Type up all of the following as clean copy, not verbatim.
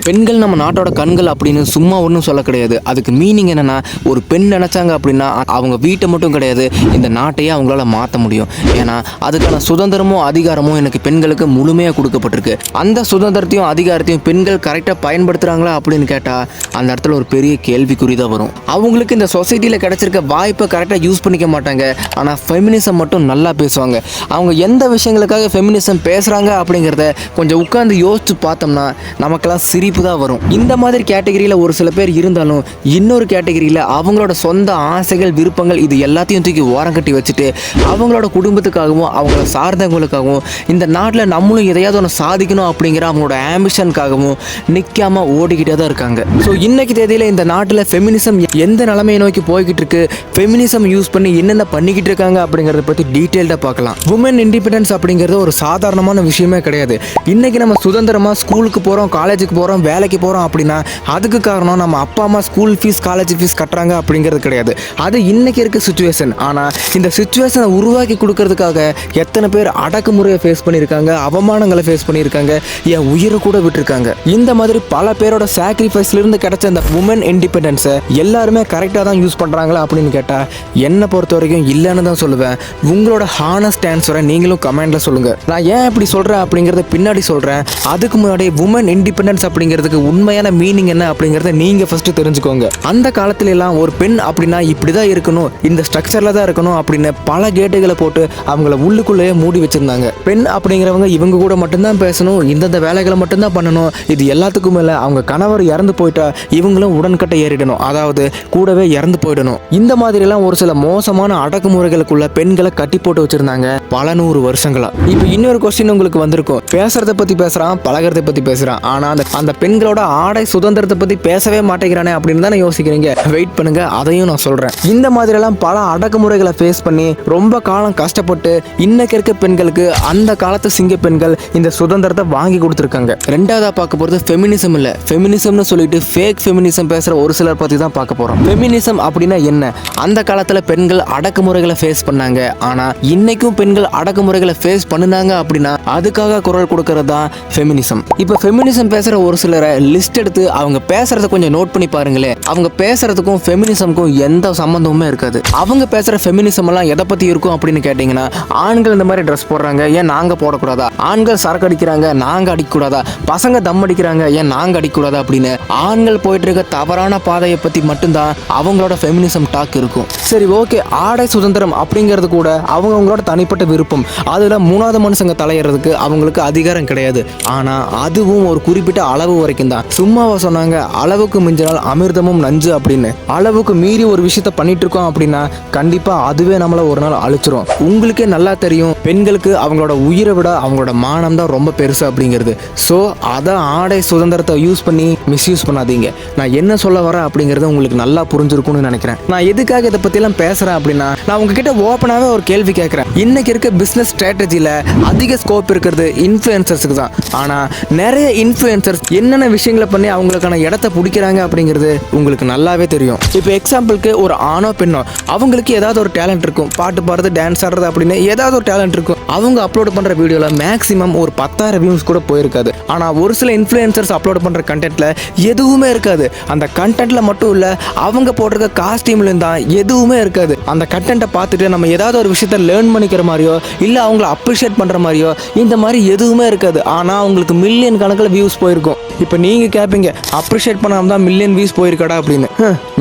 பெண்கள் நம்ம நாட்டோட கண்கள் அப்படின்னு சும்மா ஒன்றும் சொல்ல கிடையாது. அதுக்கு மீனிங் என்னன்னா, ஒரு பெண் நினைச்சாங்க அப்படின்னா அவங்க வீட்டை மட்டும் கிடையாது, இந்த நாட்டையே அவங்களால மாற்ற முடியும். ஏன்னா அதுக்கான சுதந்திரமும் அதிகாரமும் எனக்கு பெண்களுக்கு முழுமையாக கொடுக்கப்பட்டிருக்கு. அந்த சுதந்திரத்தையும் அதிகாரத்தையும் பெண்கள் கரெக்டாக பயன்படுத்துகிறாங்களா அப்படின்னு கேட்டால் அந்த இடத்துல ஒரு பெரிய கேள்விக்குறி தான் வரும். அவங்களுக்கு இந்த சொசைட்டியில் கிடைச்சிருக்க வாய்ப்பை கரெக்டாக யூஸ் பண்ணிக்க மாட்டாங்க. ஆனால் ஃபெமினிசம் மட்டும் நல்லா பேசுவாங்க. அவங்க எந்த விஷயங்களுக்காக ஃபெமினிசம் பேசுகிறாங்க அப்படிங்கிறத கொஞ்சம் உட்காந்து யோசிச்சு பார்த்தோம்னா நமக்கெல்லாம் சிரிப்பு தான் வரும். இந்த மாதிரி கேட்டகரியில் ஒரு சில பேர் இருந்தாலும் இன்னொரு கேட்டகரியில் அவங்களோட சொந்த ஆசைகள் விருப்பங்கள் இது எல்லாத்தையும் தூக்கி ஓரம் கட்டி வச்சுட்டு அவங்களோட குடும்பத்துக்காகவும் அவங்கள சார்ந்தவங்களுக்காகவும் இந்த நாட்டில் நம்மளும் எதையாவது ஒன்று சாதிக்கணும் அப்படிங்கிற அவங்களோட ஆம்பிஷனுக்காகவும் நிற்காம ஓடிக்கிட்டே தான் இருக்காங்க. ஸோ இன்னைக்கு தேதியில் இந்த நாட்டில் ஃபெமினிசம் எந்த நிலைமையை நோக்கி போய்கிட்டு இருக்கு, ஃபெமினிசம் யூஸ் பண்ணி என்னென்ன பண்ணிக்கிட்டு இருக்காங்க அப்படிங்கிறத பற்றி டீட்டெயில்டாக பார்க்கலாம். உமன் இண்டிபெண்டன்ஸ் அப்படிங்கிறது ஒரு சாதாரணமான விஷயமே கிடையாது. இன்னைக்கு நம்ம சுதந்திரமாக ஸ்கூலுக்கு போகிறோம், காலேஜுக்கு போகிறோம், வேலைக்கு போகிறோம் அப்படின்னா அதுக்கு காரணம் நம்ம அப்பா அம்மா ஸ்கூல் ஃபீஸ் காலேஜ் ஃபீஸ் கட்டுறாங்க அப்படிங்கிறது கிடையாது. அது இன்னைக்கு இருக்க சுச்சுவேஷன். ஆனால் இந்த சுச்சுவேஷனை உருவாக்கி கொடுக்கறதுக்காக எத்தனை பேர் அடக்குமுறையை ஃபேஸ் பண்ணியிருக்காங்க, அவமானங்களை ஃபேஸ் பண்ணியிருக்காங்க, என் உயிரை கூட விட்டுருக்காங்க. இந்த மாதிரி பல பேரோட சாக்ரிஃபைஸ்லேருந்து கிடைச்ச இந்த உமன் இண்டிபெண்டன்ஸை எல்லாருமே கரெக்டாக தான் யூஸ் பண்ணுறாங்களா அப்படின்னு கேட்டால் என்னை பொறுத்த வரைக்கும் இல்லைன்னு தான் சொல்லுவேன். உங்களோட ஹானஸ்ட் ஆன்சரை நீங்களும் கமெண்ட்டில் சொல்லுங்கள். நான் ஏன் இப்படி சொல்கிறேன் அப்படிங்கிறத பின்னாடி சொல்கிறேன். அதுக்கு முன்னாடி உமன் இண்டிபெண்டன்ஸ் அப்படிங்கிறதுக்கு உண்மையான மீனிங் என்ன அப்படிங்கிறத நீங்கள் ஃபஸ்ட்டு தெரிஞ்சுக்கோங்க. அந்த காலத்துல எல்லாம் ஒரு பெண் அப்படின்னா இப்படி தான் இருக்கணும், இந்த ஸ்ட்ரக்சரில் தான் இருக்கணும் அப்படின்னு பல கேட்டுகளை போட்டு அவங்கள உள்ளுக்குள்ளேயே மூடி வச்சுருந்தாங்க. பெண் அப்படிங்கிறவங்க இவங்க கூட மட்டும்தான் பேசணும், இந்தந்த வேலைகளை மட்டும்தான் பண்ணணும். இது எல்லாத்துக்கும் மேலே அவங்க கணவர் இறந்து போயிட்டா இவங்களும் உடன்கட்டை ஏறிடணும், அதாவது கூடவே இறந்து போயிடணும். இந்த மாதிரிலாம் ஒரு சில மோசமான அடக்குமுறைகளுக்குள்ள பெண்களை கட்டி போட்டு வச்சுருந்தாங்க பல நூறு வருஷங்களா. இப்போ இன்னொரு கொஸ்டின் உங்களுக்கு வந்திருக்கும். பேசுறதை பற்றி பேசுகிறான், பழகிறதை பற்றி பேசுகிறான், ஆனால் அந்த பெண்களோட ஆடை சுதந்திரத்தை பற்றி பேசவே மாட்டேங்கிறானே அப்படின்னு தானே யோசிக்கிறீங்க. வெயிட் பண்ணுங்க, அதையும் நான் சொல்கிறேன். இந்த மாதிரிலாம் பல அடக்குமுறைகளை ஃபேஸ் பண்ணி ரொம்ப காலம் கஷ்டப்பட்டு இன்னைக்கு இருக்க பெண்களுக்கு அந்த காலத்து சிங்க பெண்கள் இந்த சுதந்திரத்தை வாங்கி கொடுத்துருக்காங்க. ரெண்டாவதாக பார்க்க போகிறது ஃபெமினிசம் இல்லை. ஃபெமினிசம்னு சொல்லிட்டு ஃபேக் ஃபெமினிசம் பேசுகிற ஒரு சிலர் பற்றி தான் பார்க்க போகிறோம். ஃபெமினிசம் அப்படின்னா என்ன? அந்த காலத்தில் பெண்கள் அடக்குமுறைகளை ஃபேஸ் பண்ணாங்க, ஆனால் இன்னைக்கும் பெண்கள் அடக்குமுறைகளை ஃபேஸ் பண்ணினாங்க அப்படின்னா அதுக்காக குரல் கொடுக்கறது தான் ஃபெமினிசம். இப்போ ஃபெமினிசம் பேசுகிற ஒரு சிலரை லிஸ்ட் எடுத்து அவங்க பேசுறத கொஞ்சம் நோட் பண்ணி பாருங்களேன். அவங்க பேசுறதுக்கும் ஃபெமினிசம்க்கும் எந்த சம்பந்தமுமே இருக்காது. அவங்க பேசுகிற ஃபெமினிசம் எல்லாம் எதை பற்றி இருக்கும் அப்படின்னு கேட்டிங்கன்னா, ஆண்கள் இந்த மாதிரி ட்ரெஸ் போடுறாங்க, ஏன் நாங்கள் போடக்கூடாதா? ஆண்கள் சரக்கு அடிக்கிறாங்க, நாங்கள் அடிக்கக்கூடாதா? பசங்க தம் அடிக்கிறாங்க, ஏன் நாங்கள் அடிக்கக்கூடாதா? அப்படின்னு ஆண்கள் போயிட்டு இருக்க தவறான பாதையை பற்றி மட்டும்தான் அவங்களோட ஃபெமினிசம் டாக் இருக்கும். சரி, ஓகே, ஆடை சுதந்திரம் அப்படிங்கிறது கூட அவங்களோட தனிப்பட்ட விருப்பம். அதில் மூணாவது மனுஷங்க தலையிறதுக்கு அவங்களுக்கு அதிகாரம் கிடையாது. ஆனால் அதுவும் ஒரு குறிப்பிட்ட அளவு வரைக்கும் தான். சும்மாவா சொன்னாங்க அளவுக்கு மிஞ்சினால் அமிர்தமும் நஞ்சு அப்படின்னு? அளவுக்கு மீறி ஒரு விஷயத்த பண்ணிட்டு இருக்கோம் அப்படின்னா கண்டிப்பாக அதுவே நம்மளை ஒரு நாள் அழிச்சிரும். உங்களுக்கே நல்லா தெரியும், பெண்களுக்கு அவங்களோட உயிரை விட அவங்களோட மானம் தான் ரொம்ப பெருசு அப்படிங்கிறது. ஸோ அதை ஆடை சுதந்திரத்தை யூஸ் பண்ணி மிஸ்யூஸ் பண்ணாதீங்க. நான் என்ன சொல்ல வரேன் அப்படிங்கிறது உங்களுக்கு நல்லா புரிஞ்சிருக்கும்னு நினைக்கிறேன். நான் எதுக்காக இதை பற்றிலாம் பேசுகிறேன் அப்படின்னா, நான் உங்ககிட்ட ஓப்பனாகவே ஒரு கேள்வி கேட்குறேன். இன்னைக்கு இருக்க பிஸ்னஸ் ஸ்ட்ராட்டஜியில் அதிக ஸ்கோப் இருக்கிறது இன்ஃப்ளூயன்சர்ஸுக்கு தான். ஆனால் நிறைய இன்ஃப்ளூயன்சர்ஸ் என்னென்ன விஷயங்களை பண்ணி அவங்களுக்கான இடத்த பிடிக்கிறாங்க அப்படிங்கிறது உங்களுக்கு நல்லாவே தெரியும். இப்போ எக்ஸாம்பிளுக்கு ஒரு ஆணோ பெண்ணோ அவங்களுக்கு ஏதாவது ஒரு டேலண்ட் இருக்கும், பாட்டு பாடுறது, டான்ஸ் ஆடுறது அப்படின்னு ஏதாவது ஒரு டேலண்ட் இருக்கும். அவங்க அப்லோட் பண்ணுற வீடியோவில் மேக்ஸிமம் ஒரு 10,000 வியூஸ் கூட போயிருக்காது. ஆனால் ஒரு சில இன்ஃப்ளூயன்சர்ஸ் அப்லோட் பண்ணுற கண்டென்ட்டில் எதுவுமே இருக்காது. அந்த கண்டென்ட்டில் மட்டும் இல்லை, அவங்க போட்டிருக்க காஸ்டியூம்லையும் தான் எதுவுமே இருக்காது. அந்த கண்டென்ட்டை பார்த்துட்டு நம்ம ஏதாவது ஒரு விஷயத்த லேர்ன் பண்ணிக்கிற மாதிரியோ இல்லை அவங்கள அப்ரிஷியேட் பண்ணுற மாதிரியோ இந்த மாதிரி எதுவுமே இருக்காது. ஆனால் அவங்களுக்கு மில்லியன் கணக்கில் வியூஸ் போயிருக்கும். இப்போ நீங்கள் கேட்பீங்க, அப்ரிஷியேட் பண்ணாமல் தான் மில்லியன் வியூஸ் போயிருக்கடா அப்படின்னு.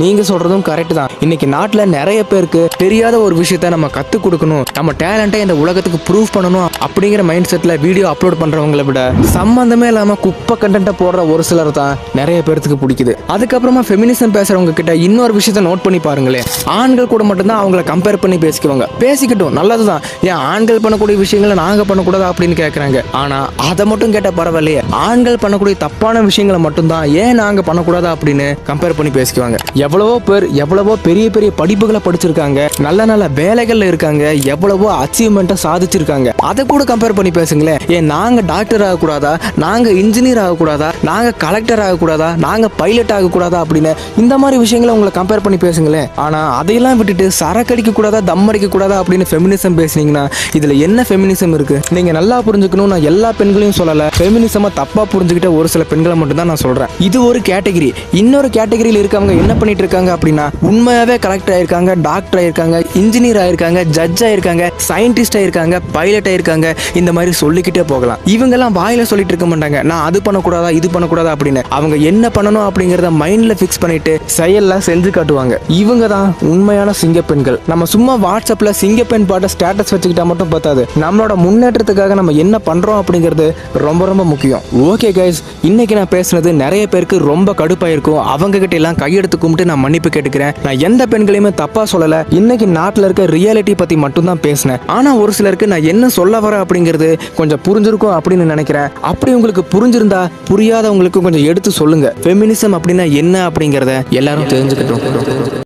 நீங்கள் சொல்கிறதும் கரெக்ட் தான். இன்னைக்கு நாட்டில் நிறைய பேருக்கு தெரியாத ஒரு விஷயத்த நம்ம கற்றுக் கொடுக்கணும், நம்ம டேலண்ட்டை இந்த உலகத்துக்கு ப்ரூவ் பண்ணணும் அப்படிங்கிற மைண்ட் செட்டில் வீடியோ அப்லோட் பண்ணுறவங்களை விட சம்மந்தமே இல்லாமல் குப்பை கண்டென்ட்டை போடுற ஒரு சிலர் தான் நிறைய பேருக்கு பிடிக்குது. அதுக்கப்புறமா ஃபெமினிசம் பேசுகிறவங்க கிட்ட இன்னொரு விஷயத்த நோட் பண்ணி பாருங்களேன். ஆண்கள் கூட மட்டும்தான் அவங்கள கம்பேர் பண்ணி பேசிக்குவாங்க. பேசிக்கிட்டும், நல்லது தான். ஏன் ஆண்கள் பண்ணக்கூடிய விஷயங்களை நாங்கள் பண்ணக்கூடாதா அப்படின்னு கேட்குறாங்க. ஆனால் அதை மட்டும் கேட்டால் பரவாயில்லையே, ஆண்கள் பண்ணக்கூடிய தப்பான விஷயங்களை மட்டும்தான் ஏன் நாங்கள் பண்ணக்கூடாதா அப்படின்னு கம்பேர் பண்ணி பேசிக்குவாங்க. எவ்வளவோ பேர் எவ்வளவோ பெரிய பெரிய படிப்புகளை படிச்சிருக்காங்க, நல்ல நல்ல வேலைகள்ல இருக்காங்க, எவ்வளவோ அச்சீவ்மெண்ட்டை சாதிச்சிருக்காங்க. அதை கூட கம்பேர் பண்ணி பேசுங்களேன். ஏன் நாங்கள் டாக்டர் ஆகக்கூடாதா, நாங்கள் இன்ஜினியர் ஆகக்கூடாதா, நாங்கள் கலெக்டர் ஆகக்கூடாதா, நாங்கள் பைலட் ஆகக்கூடாதா அப்படின்னு இந்த மாதிரி விஷயங்களை உங்களை கம்பேர் பண்ணி பேசுங்களேன். ஆனால் அதையெல்லாம் விட்டுட்டு சரக்கு அடிக்க கூடாதா, தம் அடிக்க கூடாதா அப்படின்னு ஃபெமினிசம் பேசுனீங்கன்னா இதில் என்ன ஃபெமினிசம் இருக்கு? நீங்கள் நல்லா புரிஞ்சுக்கணும். நான் எல்லா பெண்களையும் சொல்லலை, ஃபெமினிசமை தப்பாக புரிஞ்சுக்கிட்ட ஒரு சில பெண்களை மட்டும் தான் நான் சொல்றேன். இது ஒரு கேட்டகரி. இன்னொரு கேட்டகரியில் இருக்கவங்க என்ன பண்ணிட்டு இருக்காங்க அப்படின்னா, உண்மையாவே கலெக்டர் ஆயிருக்காங்க, டாக்டர் ஆயிருக்காங்க, இன்ஜினியர் ஆயிருக்காங்க, ஜட்ஜ் ஆயிருக்காங்க, சயின்டிஸ்ட் ஆயிருக்காங்க, பைலட் ஆயிருக்காங்க, இந்த மாதிரி சொல்லிக்கிட்டே போகலாம். இவங்கெல்லாம் வாயில சொல்லிட்டு இருக்க மாட்டாங்க, நான் அது பண்ணக்கூடாதா இது பண்ணக்கூடாதா அப்படின்னு. அவங்க என்ன பண்ணணும் அப்படிங்கிறத மைண்ட்ல ஃபிக்ஸ் பண்ணிட்டு செயல்ல செஞ்சு காட்டுவாங்க. இவங்க தான் உண்மையான சிங்கப்பெண்கள். நம்ம சும்மா வாட்ஸ்அப்ல சிங்கப்பெண் பாட்ட ஸ்டேட்டஸ் வச்சுக்கிட்டா மட்டும் பார்த்தாது, நம்மளோட முன்னேற்றத்துக்காக நம்ம என்ன பண்றோம் அப்படிங்கிறது ரொம்ப ரொம்ப முக்கியம். ஓகே கைஸ், இன்னைக்கு நான் பேசுனது நிறைய பேருக்கு ரொம்ப கடுப்பாயிருக்கும். அவங்க கிட்ட எல்லாம் கையெடுத்து கும்பிட்டு நான் மன்னிப்பு கேட்டுக்கிறேன். நான் எந்த பெண்களையுமே தப்பா சொல்லல. இன்னைக்கு நாட்டில் இருக்க ரியாலிட்டி பத்தி மட்டும் தான் பேசினேன். ஆனா ஒரு சிலருக்கு நான் என்ன சொல்ல வரேன் அப்படிங்கிறது கொஞ்சம் புரிஞ்சிருக்கும் அப்படின்னு நினைக்கிறேன். அப்படி உங்களுக்கு புரிஞ்சிருந்தா புரியாதவங்களுக்கு கொஞ்சம் எடுத்து சொல்லுங்க. ஃபெமினிசம் அப்படின்னா என்ன அப்படிங்கிறத எல்லாரும் தெரிஞ்சுக்கிட்டோம்.